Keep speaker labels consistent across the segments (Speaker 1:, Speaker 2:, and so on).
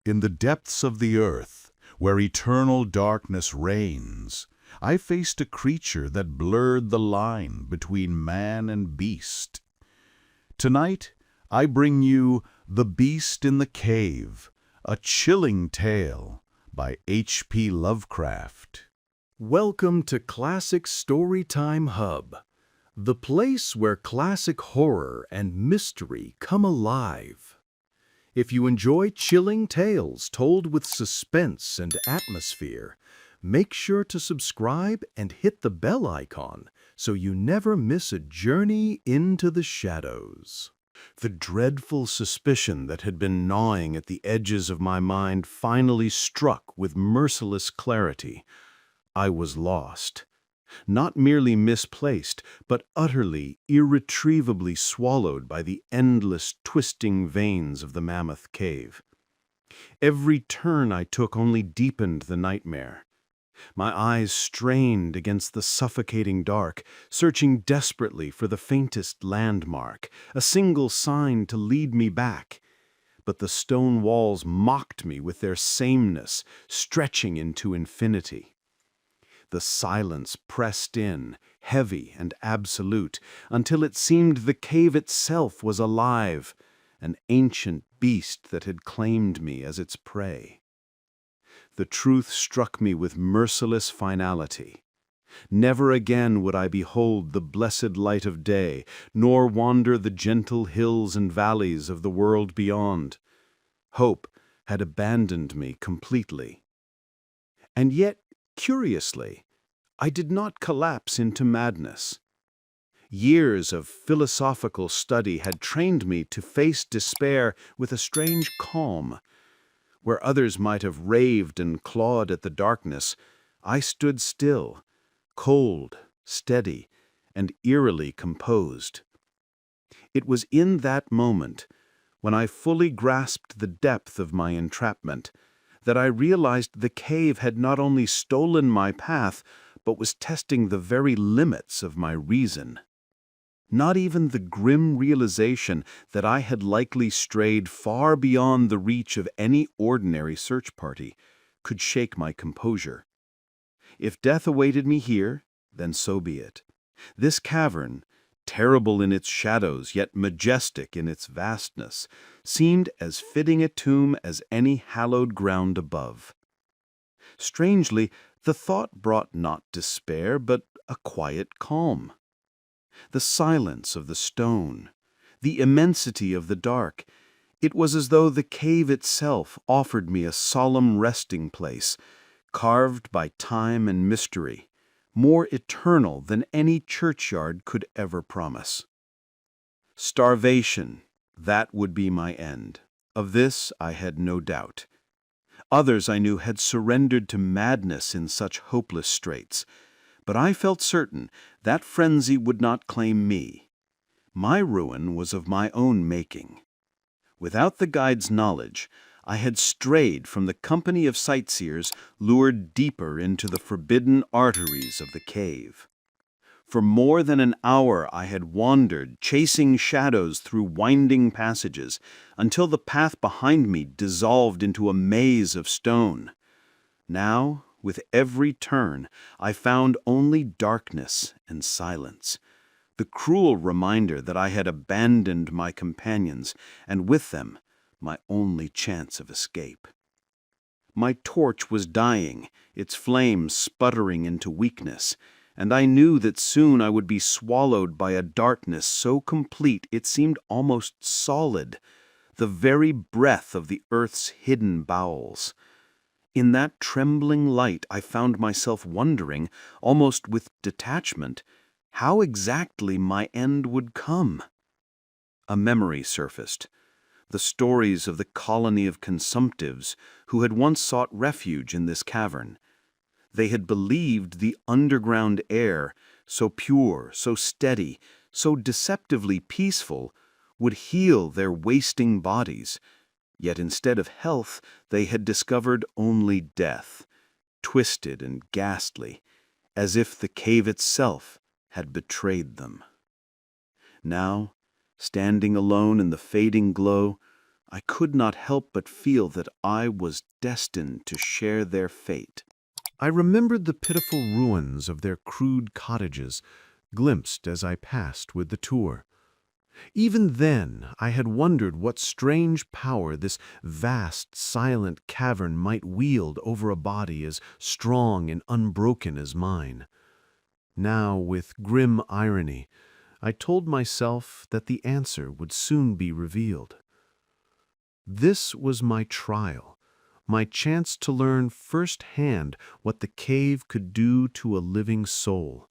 Speaker 1: In the depths of the earth, where eternal darkness reigns, I faced a creature that blurred the line between man and beast. Tonight, I bring you The Beast in the Cave, a chilling tale by H.P. Lovecraft.
Speaker 2: Welcome to Classic Storytime Hub, the place where classic horror and mystery come alive. If you enjoy chilling tales told with suspense and atmosphere, make sure to subscribe and hit the bell icon so you never miss a journey into the shadows. The dreadful suspicion that had been gnawing at the edges of my mind finally struck with merciless clarity. I was lost. Not merely misplaced, but utterly, irretrievably swallowed by the endless, twisting veins of the Mammoth Cave. Every turn I took only deepened the nightmare. My eyes strained against the suffocating dark, searching desperately for the faintest landmark, a single sign to lead me back. But the stone walls mocked me with their sameness, stretching into infinity. The silence pressed in, heavy and absolute, until it seemed the cave itself was alive, an ancient beast that had claimed me as its prey. The truth struck me with merciless finality. Never again would I behold the blessed light of day, nor wander the gentle hills and valleys of the world beyond. Hope had abandoned me completely. And yet, curiously, I did not collapse into madness. Years of philosophical study had trained me to face despair with a strange calm. Where others might have raved and clawed at the darkness, I stood still, cold, steady, and eerily composed. It was in that moment, when I fully grasped the depth of my entrapment, that I realized the cave had not only stolen my path, but was testing the very limits of my reason. Not even the grim realization that I had likely strayed far beyond the reach of any ordinary search party could shake my composure. If death awaited me here, then so be it. This cavern, terrible in its shadows yet majestic in its vastness, seemed as fitting a tomb as any hallowed ground above. Strangely, the thought brought not despair, but a quiet calm. The silence of the stone, the immensity of the dark, it was as though the cave itself offered me a solemn resting place, carved by time and mystery, more eternal than any churchyard could ever promise. Starvation, that would be my end. Of this I had no doubt. Others I knew had surrendered to madness in such hopeless straits, but I felt certain that frenzy would not claim me. My ruin was of my own making. Without the guide's knowledge, I had strayed from the company of sightseers, lured deeper into the forbidden arteries of the cave. For more than an hour I had wandered, chasing shadows through winding passages, until the path behind me dissolved into a maze of stone. Now, with every turn, I found only darkness and silence, the cruel reminder that I had abandoned my companions, and with them, my only chance of escape. My torch was dying, its flame sputtering into weakness, and I knew that soon I would be swallowed by a darkness so complete it seemed almost solid, the very breath of the earth's hidden bowels. In that trembling light I found myself wondering, almost with detachment, how exactly my end would come. A memory surfaced, the stories of the colony of consumptives who had once sought refuge in this cavern. They had believed the underground air, so pure, so steady, so deceptively peaceful, would heal their wasting bodies. Yet instead of health, they had discovered only death, twisted and ghastly, as if the cave itself had betrayed them. Now, standing alone in the fading glow, I could not help but feel that I was destined to share their fate. I remembered the pitiful ruins of their crude cottages, glimpsed as I passed with the tour. Even then, I had wondered what strange power this vast, silent cavern might wield over a body as strong and unbroken as mine. Now, with grim irony, I told myself that the answer would soon be revealed. This was my trial, my chance to learn firsthand what the cave could do to a living soul,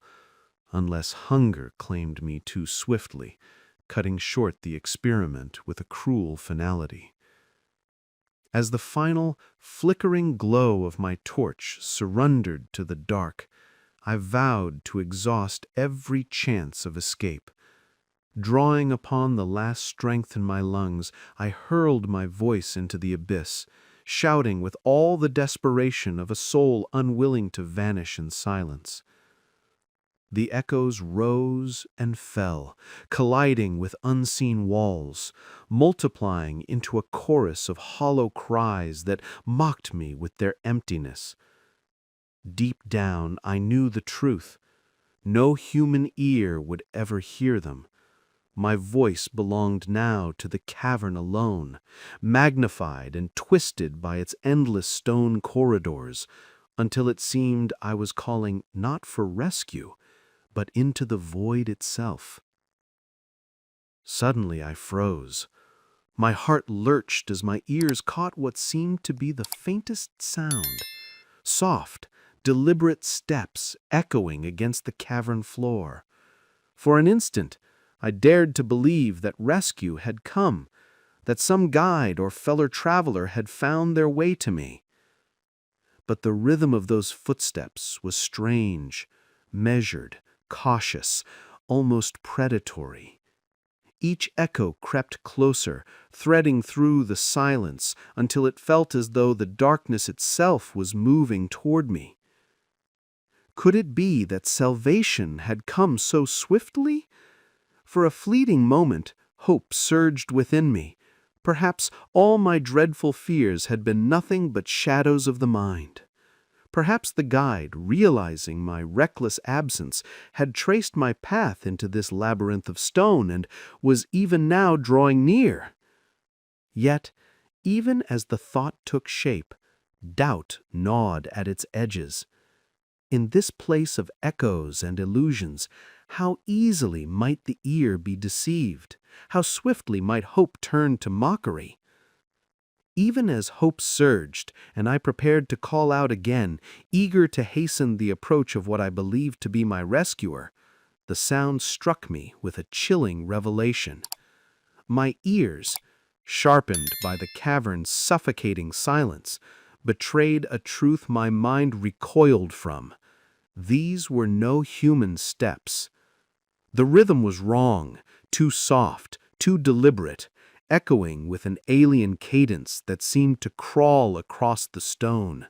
Speaker 2: unless hunger claimed me too swiftly, cutting short the experiment with a cruel finality. As the final, flickering glow of my torch surrendered to the dark, I vowed to exhaust every chance of escape. Drawing upon the last strength in my lungs, I hurled my voice into the abyss, shouting with all the desperation of a soul unwilling to vanish in silence. The echoes rose and fell, colliding with unseen walls, multiplying into a chorus of hollow cries that mocked me with their emptiness. Deep down, I knew the truth. No human ear would ever hear them. My voice belonged now to the cavern alone, magnified and twisted by its endless stone corridors, until it seemed I was calling not for rescue, but into the void itself. Suddenly I froze. My heart lurched as my ears caught what seemed to be the faintest sound. Soft, deliberate steps echoing against the cavern floor. For an instant, I dared to believe that rescue had come, that some guide or fellow traveler had found their way to me. But the rhythm of those footsteps was strange, measured, cautious, almost predatory. Each echo crept closer, threading through the silence until it felt as though the darkness itself was moving toward me. Could it be that salvation had come so swiftly? For a fleeting moment, hope surged within me. Perhaps all my dreadful fears had been nothing but shadows of the mind. Perhaps the guide, realizing my reckless absence, had traced my path into this labyrinth of stone and was even now drawing near. Yet, even as the thought took shape, doubt gnawed at its edges. In this place of echoes and illusions, how easily might the ear be deceived, how swiftly might hope turn to mockery. Even as hope surged, and I prepared to call out again, eager to hasten the approach of what I believed to be my rescuer, the sound struck me with a chilling revelation. My ears, sharpened by the cavern's suffocating silence, betrayed a truth my mind recoiled from. These were no human steps. The rhythm was wrong, too soft, too deliberate, echoing with an alien cadence that seemed to crawl across the stone.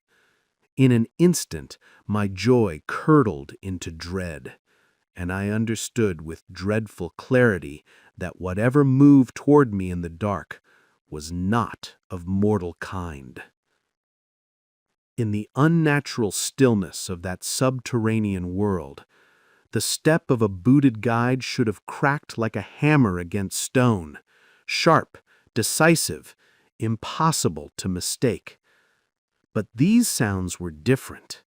Speaker 2: In an instant, my joy curdled into dread, and I understood with dreadful clarity that whatever moved toward me in the dark was not of mortal kind. In the unnatural stillness of that subterranean world, the step of a booted guide should have cracked like a hammer against stone, sharp, decisive, impossible to mistake. But these sounds were different.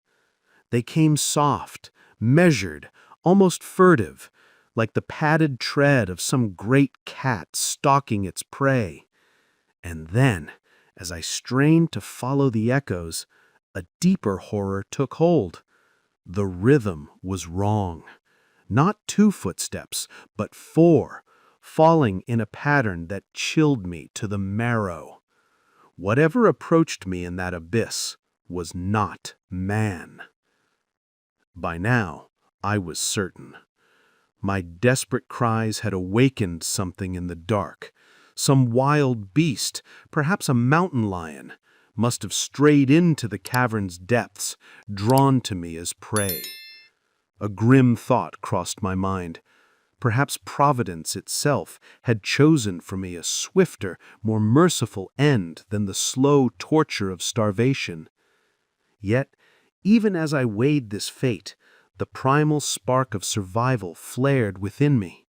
Speaker 2: They came soft, measured, almost furtive, like the padded tread of some great cat stalking its prey. And then, as I strained to follow the echoes, a deeper horror took hold. The rhythm was wrong. Not 2 footsteps, but 4, falling in a pattern that chilled me to the marrow. Whatever approached me in that abyss was not man. By now, I was certain. My desperate cries had awakened something in the dark. Some wild beast, perhaps a mountain lion, must have strayed into the cavern's depths, drawn to me as prey. A grim thought crossed my mind. Perhaps Providence itself had chosen for me a swifter, more merciful end than the slow torture of starvation. Yet, even as I weighed this fate, the primal spark of survival flared within me.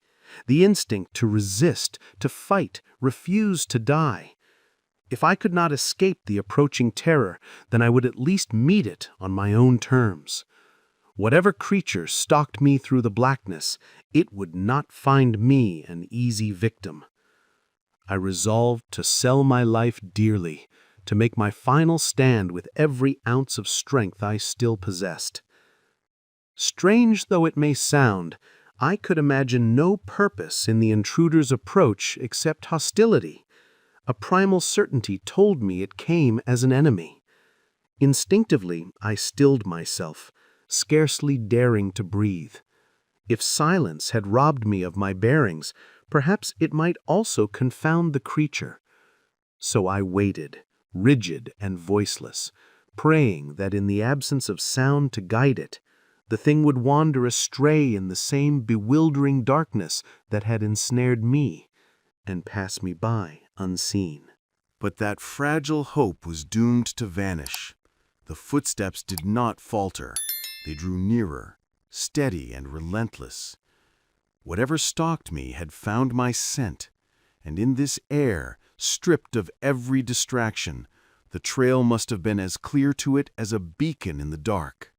Speaker 2: The instinct to resist, to fight, refuse to die. If I could not escape the approaching terror, then I would at least meet it on my own terms. Whatever creature stalked me through the blackness, it would not find me an easy victim. I resolved to sell my life dearly, to make my final stand with every ounce of strength I still possessed. Strange though it may sound, I could imagine no purpose in the intruder's approach except hostility. A primal certainty told me it came as an enemy. Instinctively, I stilled myself, scarcely daring to breathe. If silence had robbed me of my bearings, perhaps it might also confound the creature. So I waited, rigid and voiceless, praying that in the absence of sound to guide it, the thing would wander astray in the same bewildering darkness that had ensnared me and pass me by unseen.
Speaker 1: But that fragile hope was doomed to vanish. The footsteps did not falter. They drew nearer, steady and relentless. Whatever stalked me had found my scent, and in this air, stripped of every distraction, the trail must have been as clear to it as a beacon in the dark.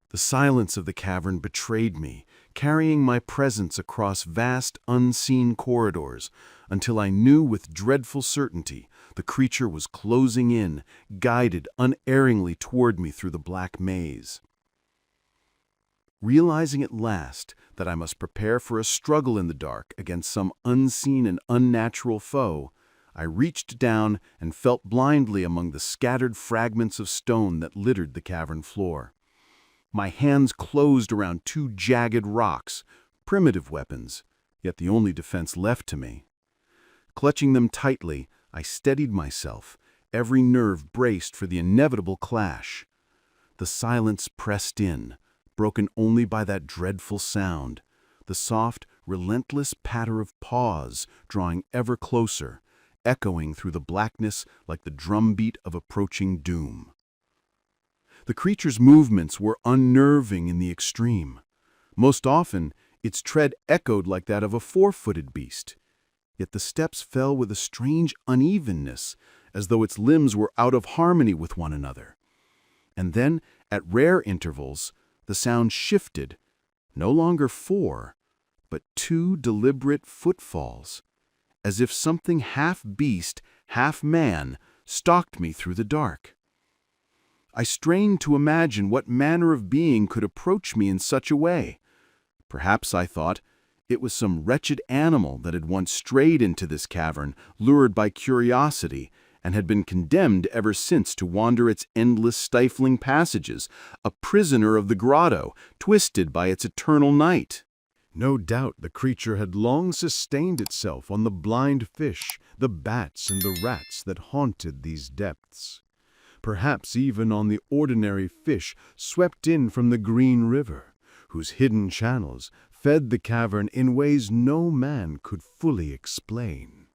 Speaker 1: The silence of the cavern betrayed me, carrying my presence across vast, unseen corridors, until I knew with dreadful certainty the creature was closing in, guided unerringly toward me through the black maze. Realizing at last that I must prepare for a struggle in the dark against some unseen and unnatural foe, I reached down and felt blindly among the scattered fragments of stone that littered the cavern floor. My hands closed around two jagged rocks, primitive weapons, yet the only defense left to me. Clutching them tightly, I steadied myself, every nerve braced for the inevitable clash. The silence pressed in, broken only by that dreadful sound, the soft, relentless patter of paws drawing ever closer, echoing through the blackness like the drumbeat of approaching doom. The creature's movements were unnerving in the extreme. Most often, its tread echoed like that of a four-footed beast, yet the steps fell with a strange unevenness, as though its limbs were out of harmony with one another. And then, at rare intervals, the sound shifted, no longer four, but two deliberate footfalls, as if something half beast, half man, stalked me through the dark. I strained to imagine what manner of being could approach me in such a way. Perhaps, I thought, it was some wretched animal that had once strayed into this cavern, lured by curiosity, and had been condemned ever since to wander its endless stifling passages, a prisoner of the grotto, twisted by its eternal night. No doubt the creature had long sustained itself on the blind fish, the bats and the rats that haunted these depths. Perhaps even on the ordinary fish swept in from the green river, whose hidden channels fed the cavern in ways no man could fully explain.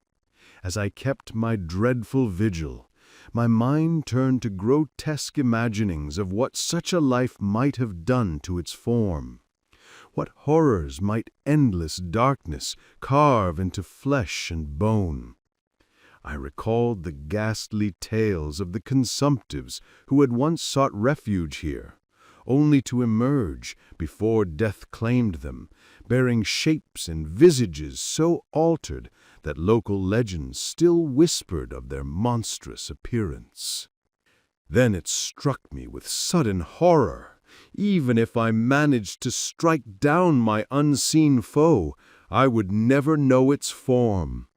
Speaker 1: As I kept my dreadful vigil, my mind turned to grotesque imaginings of what such a life might have done to its form. What horrors might endless darkness carve into flesh and bone? I recalled the ghastly tales of the consumptives who had once sought refuge here, only to emerge, before death claimed them, bearing shapes and visages so altered that local legends still whispered of their monstrous appearance. Then it struck me with sudden horror. Even if I managed to strike down my unseen foe, I would never know its form.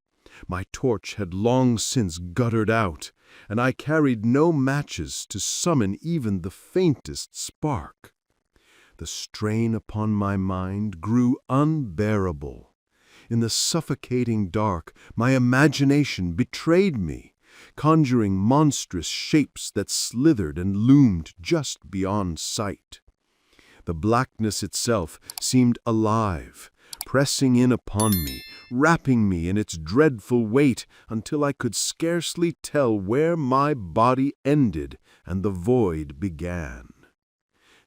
Speaker 1: My torch had long since guttered out, and I carried no matches to summon even the faintest spark. The strain upon my mind grew unbearable. In the suffocating dark, my imagination betrayed me, conjuring monstrous shapes that slithered and loomed just beyond sight. The blackness itself seemed alive,
Speaker 2: pressing in upon me, wrapping me in its dreadful weight until I could scarcely tell where my body ended and the void began.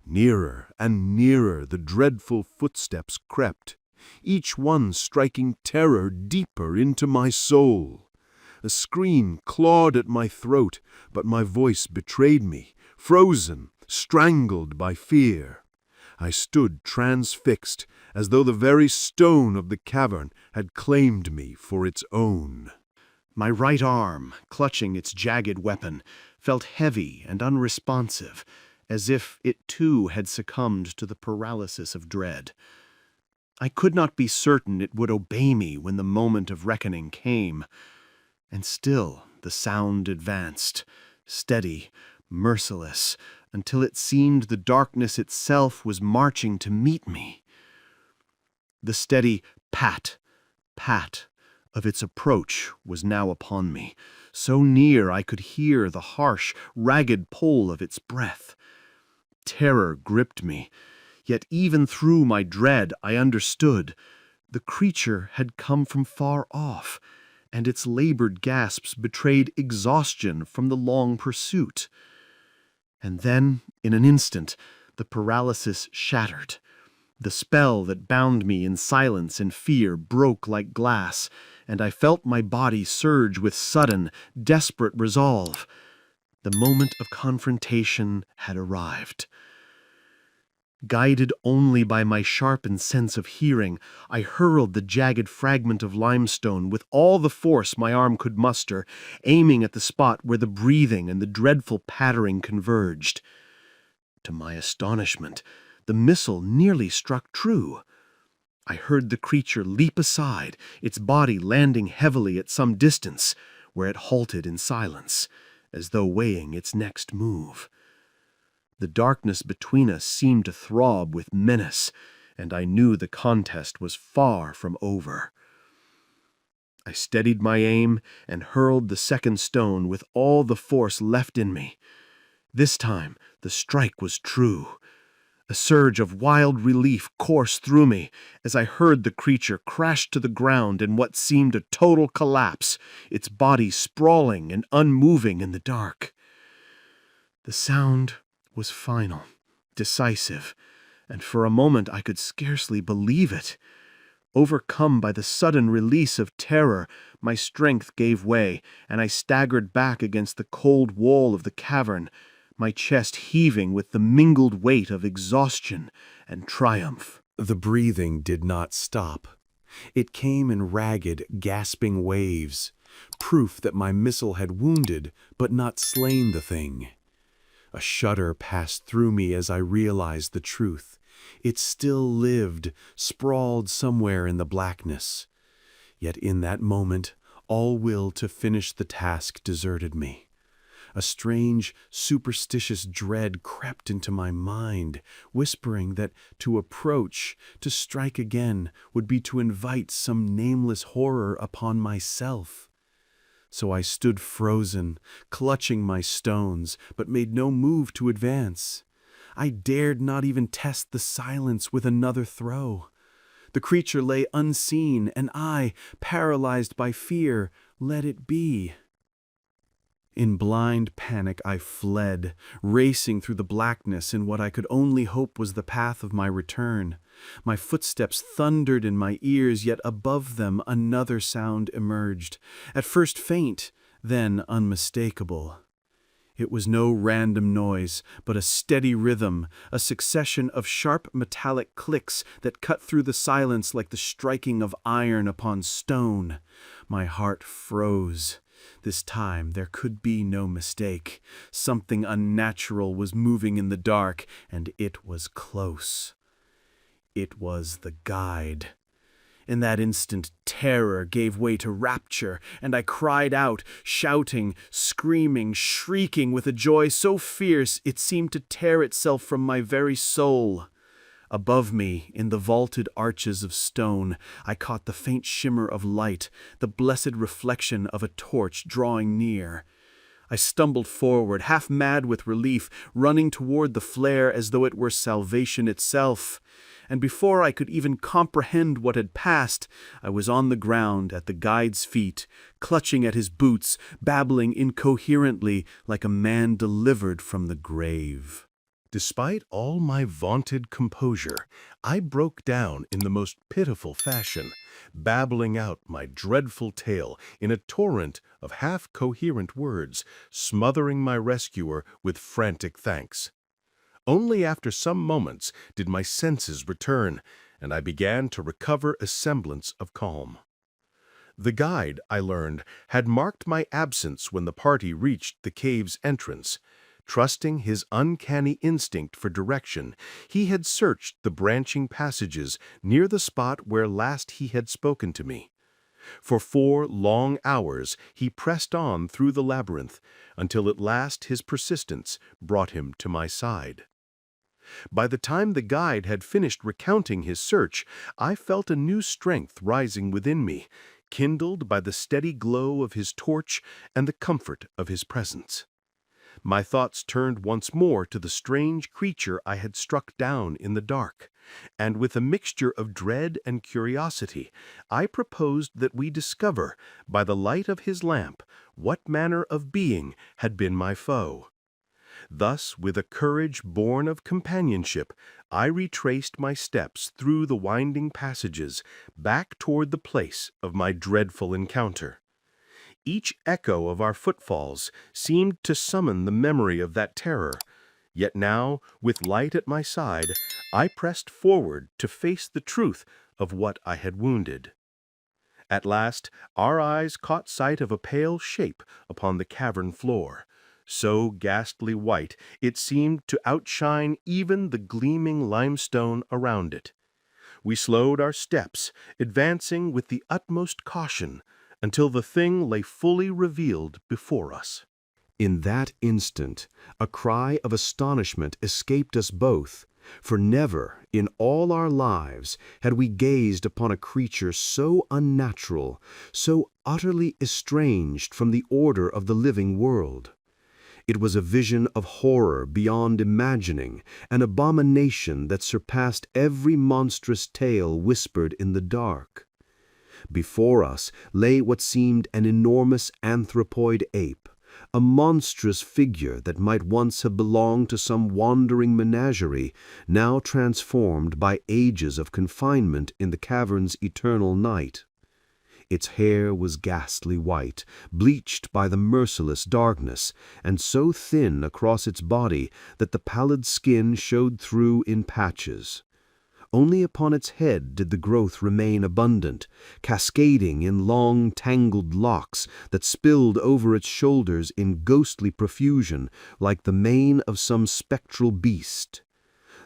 Speaker 2: Nearer and nearer the dreadful footsteps crept, each one striking terror deeper into my soul. A scream clawed at my throat, but my voice betrayed me, frozen, strangled by fear. I stood transfixed, as though the very stone of the cavern had claimed me for its own.
Speaker 3: My right arm, clutching its jagged weapon, felt heavy and unresponsive, as if it too had succumbed to the paralysis of dread. I could not be certain it would obey me when the moment of reckoning came, and still the sound advanced, steady, merciless, until it seemed the darkness itself was marching to meet me. The steady pat, pat of its approach was now upon me, so near I could hear the harsh, ragged pull of its breath. Terror gripped me, yet even through my dread I understood. The creature had come from far off, and its labored gasps betrayed exhaustion from the long pursuit. And then, in an instant, the paralysis shattered. The spell that bound me in silence and fear broke like glass, and I felt my body surge with sudden, desperate resolve. The moment of confrontation had arrived. Guided only by my sharpened sense of hearing, I hurled the jagged fragment of limestone with all the force my arm could muster, aiming at the spot where the breathing and the dreadful pattering converged. To my astonishment, the missile nearly struck true. I heard the creature leap aside, its body landing heavily at some distance, where it halted in silence, as though weighing its next move. The darkness between us seemed to throb with menace, and I knew the contest was far from over. I steadied my aim and hurled the second stone with all the force left in me. This time the strike was true. A surge of wild relief coursed through me as I heard the creature crash to the ground in what seemed a total collapse, its body sprawling and unmoving in the dark. The sound was final, decisive, and for a moment I could scarcely believe it. Overcome by the sudden release of terror, my strength gave way, and I staggered back against the cold wall of the cavern, my chest heaving with the mingled weight of exhaustion and triumph.
Speaker 2: The breathing did not stop. It came in ragged, gasping waves, proof that my missile had wounded but not slain the thing. A shudder passed through me as I realized the truth. It still lived, sprawled somewhere in the blackness. Yet in that moment, all will to finish the task deserted me. A strange, superstitious dread crept into my mind, whispering that to approach, to strike again, would be to invite some nameless horror upon myself. So I stood frozen, clutching my stones, but made no move to advance. I dared not even test the silence with another throw. The creature lay unseen, and I, paralyzed by fear, let it be. In blind panic I fled, racing through the blackness in what I could only hope was the path of my return. My footsteps thundered in my ears, yet above them another sound emerged, at first faint, then unmistakable. It was no random noise, but a steady rhythm, a succession of sharp metallic clicks that cut through the silence like the striking of iron upon stone. My heart froze. This time there could be no mistake. Something unnatural was moving in the dark, and it was close. It was the guide. In that instant, terror gave way to rapture, and I cried out, shouting, screaming, shrieking with a joy so fierce it seemed to tear itself from my very soul. Above me, in the vaulted arches of stone, I caught the faint shimmer of light, the blessed reflection of a torch drawing near. I stumbled forward, half mad with relief, running toward the flare as though it were salvation itself.
Speaker 3: and before I could even comprehend what had passed, I was on the ground at the guide's feet, clutching at his boots, babbling incoherently like a man delivered from the grave.
Speaker 2: Despite all my vaunted composure, I broke down in the most pitiful fashion, babbling out my dreadful tale in a torrent of half-coherent words, smothering my rescuer with frantic thanks. Only after some moments did my senses return, and I began to recover a semblance of calm. The guide, I learned, had marked my absence when the party reached the cave's entrance. Trusting his uncanny instinct for direction, he had searched the branching passages near the spot where last he had spoken to me. For 4 long hours he pressed on through the labyrinth, until at last his persistence brought him to my side. By the time the guide had finished recounting his search, I felt a new strength rising within me, kindled by the steady glow of his torch and the comfort of his presence. My thoughts turned once more to the strange creature I had struck down in the dark, and with a mixture of dread and curiosity, I proposed that we discover, by the light of his lamp, what manner of being had been my foe. Thus, with a courage born of companionship, I retraced my steps through the winding passages, back toward the place of my dreadful encounter. Each echo of our footfalls seemed to summon the memory of that terror, yet now, with light at my side, I pressed forward to face the truth of what I had wounded. At last, our eyes caught sight of a pale shape upon the cavern floor, so ghastly white it seemed to outshine even the gleaming limestone around it. We slowed our steps, advancing with the utmost caution, until the thing lay fully revealed before us.
Speaker 4: In that instant, a cry of astonishment escaped us both, for never in all our lives had we gazed upon a creature so unnatural, so utterly estranged from the order of the living world. It was a vision of horror beyond imagining, an abomination that surpassed every monstrous tale whispered in the dark. Before us lay what seemed an enormous anthropoid ape, a monstrous figure that might once have belonged to some wandering menagerie, now transformed by ages of confinement in the cavern's eternal night. Its hair was ghastly white, bleached by the merciless darkness, and so thin across its body that the pallid skin showed through in patches. Only upon its head did the growth remain abundant, cascading in long, tangled locks that spilled over its shoulders in ghostly profusion, like the mane of some spectral beast.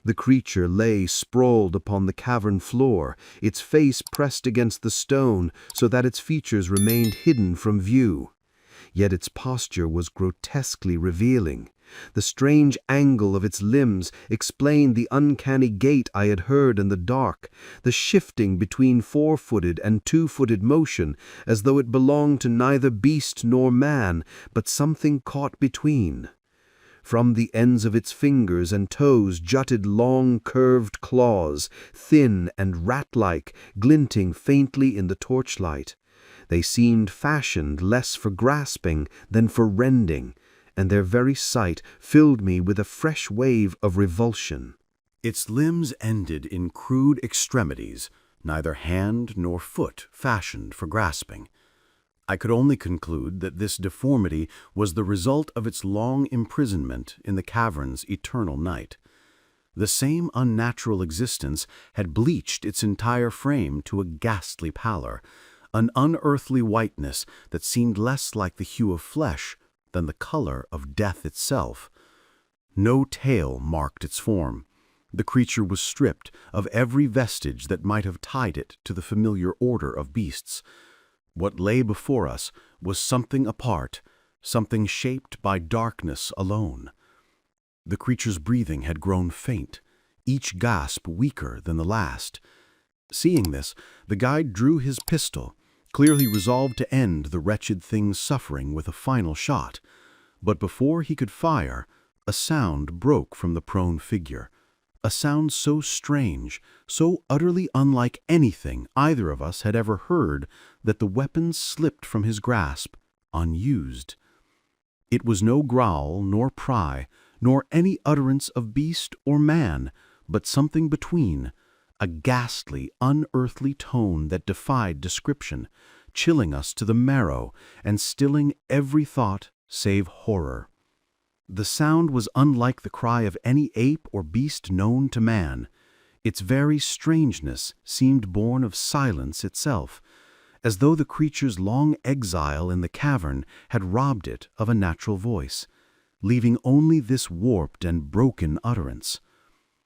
Speaker 4: The creature lay sprawled upon the cavern floor, its face pressed against the stone so that its features remained hidden from view. Yet its posture was grotesquely revealing. The strange angle of its limbs explained the uncanny gait I had heard in the dark, the shifting between 4-footed and 2-footed motion, as though it belonged to neither beast nor man, but something caught between. From the ends of its fingers and toes jutted long curved claws, thin and rat-like, glinting faintly in the torchlight. They seemed fashioned less for grasping than for rending, and their very sight filled me with a fresh wave of revulsion.
Speaker 3: Its limbs ended in crude extremities, neither hand nor foot fashioned for grasping. I could only conclude that this deformity was the result of its long imprisonment in the cavern's eternal night. The same unnatural existence had bleached its entire frame to a ghastly pallor, an unearthly whiteness that seemed less like the hue of flesh than the color of death itself. No tail marked its form. The creature was stripped of every vestige that might have tied it to the familiar order of beasts. What lay before us was something apart, something shaped by darkness alone. The creature's breathing had grown faint, each gasp weaker than the last. Seeing this, the guide drew his pistol, clearly resolved to end the wretched thing's suffering with a final shot. But before he could fire, a sound broke from the prone figure,
Speaker 2: A sound so strange, so utterly unlike anything either of us had ever heard, that the weapon slipped from his grasp, unused. It was no growl nor pry, nor any utterance of beast or man, but something between, a ghastly, unearthly tone that defied description, chilling us to the marrow and stilling every thought save horror. The sound was unlike the cry of any ape or beast known to man. Its very strangeness seemed born of silence itself, as though the creature's long exile in the cavern had robbed it of a natural voice, leaving only this warped and broken utterance.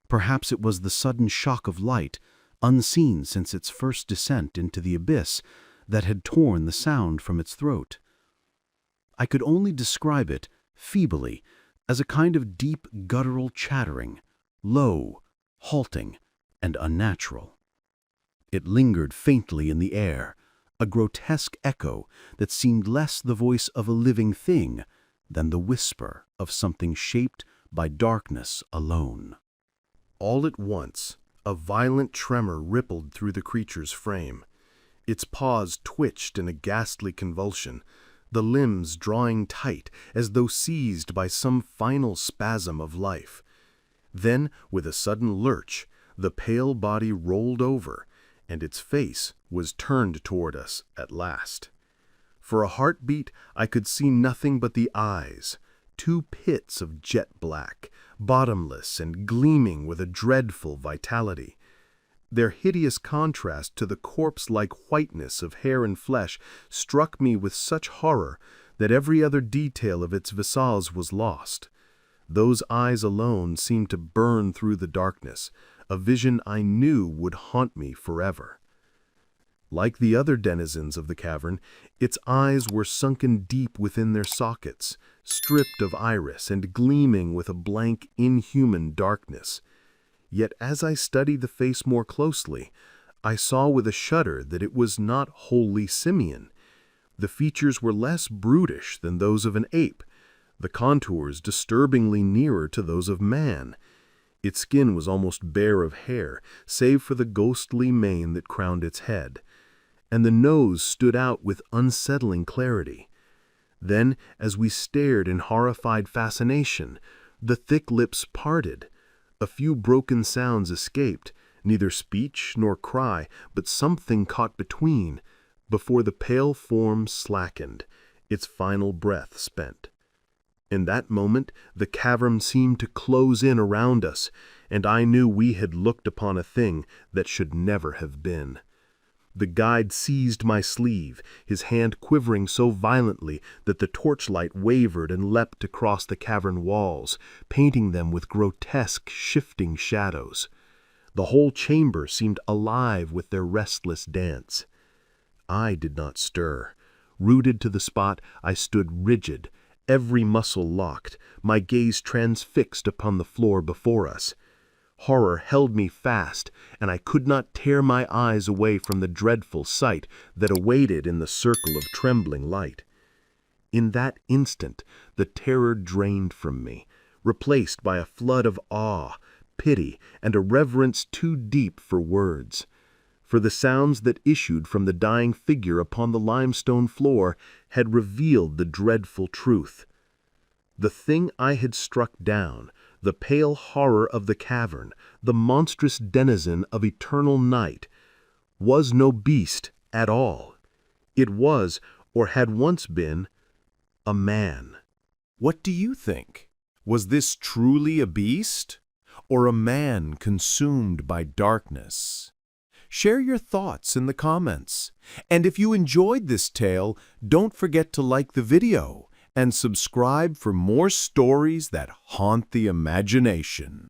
Speaker 2: Perhaps it was the sudden shock of light, unseen since its first descent into the abyss, that had torn the sound from its throat. I could only describe it, feebly, as a kind of deep guttural chattering, low, halting, and unnatural. It lingered faintly in the air, a grotesque echo that seemed less the voice of a living thing than the whisper of something shaped by darkness alone.
Speaker 3: All at once, a violent tremor rippled through the creature's frame. Its paws twitched in a ghastly convulsion, the limbs drawing tight as though seized by some final spasm of life. Then, with a sudden lurch, the pale body rolled over, and its face was turned toward us at last. For a heartbeat, I could see nothing but the eyes, two pits of jet black, bottomless and gleaming with a dreadful vitality. Their hideous contrast to the corpse-like whiteness of hair and flesh struck me with such horror that every other detail of its visage was lost. Those eyes alone seemed to burn through the darkness, a vision I knew would haunt me forever. Like the other denizens of the cavern, its eyes were sunken deep within their sockets, stripped of iris and gleaming with a blank, inhuman darkness. Yet as I studied the face more closely, I saw with a shudder that it was not wholly simian. The features were less brutish than those of an ape, the contours disturbingly nearer to those of man. Its skin was almost bare of hair, save for the ghostly mane that crowned its head, and the nose stood out with unsettling clarity. Then, as we stared in horrified fascination, the thick lips parted. A few broken sounds escaped, neither speech nor cry, but something caught between, before the pale form slackened, its final breath spent. In that moment, the cavern seemed to close in around us, and I knew we had looked upon a thing that should never have been. The guide seized my sleeve, his hand quivering so violently that the torchlight wavered and leapt across the cavern walls, painting them with grotesque, shifting shadows. The whole chamber seemed alive with their restless dance. I did not stir. Rooted to the spot, I stood rigid, every muscle locked, my gaze transfixed upon the floor before us. Horror held me fast, and I could not tear my eyes away from the dreadful sight that awaited in the circle of trembling light. In that instant, the terror drained from me, replaced by a flood of awe, pity, and a reverence too deep for words. For the sounds that issued from the dying figure upon the limestone floor had revealed the dreadful truth. The thing I had struck down, the pale horror of the cavern, the monstrous denizen of eternal night, was no beast at all. It was, or had once been, a man.
Speaker 2: What do you think? Was this truly a beast, or a man consumed by darkness? Share your thoughts in the comments. And if you enjoyed this tale, don't forget to like the video and subscribe for more stories that haunt the imagination.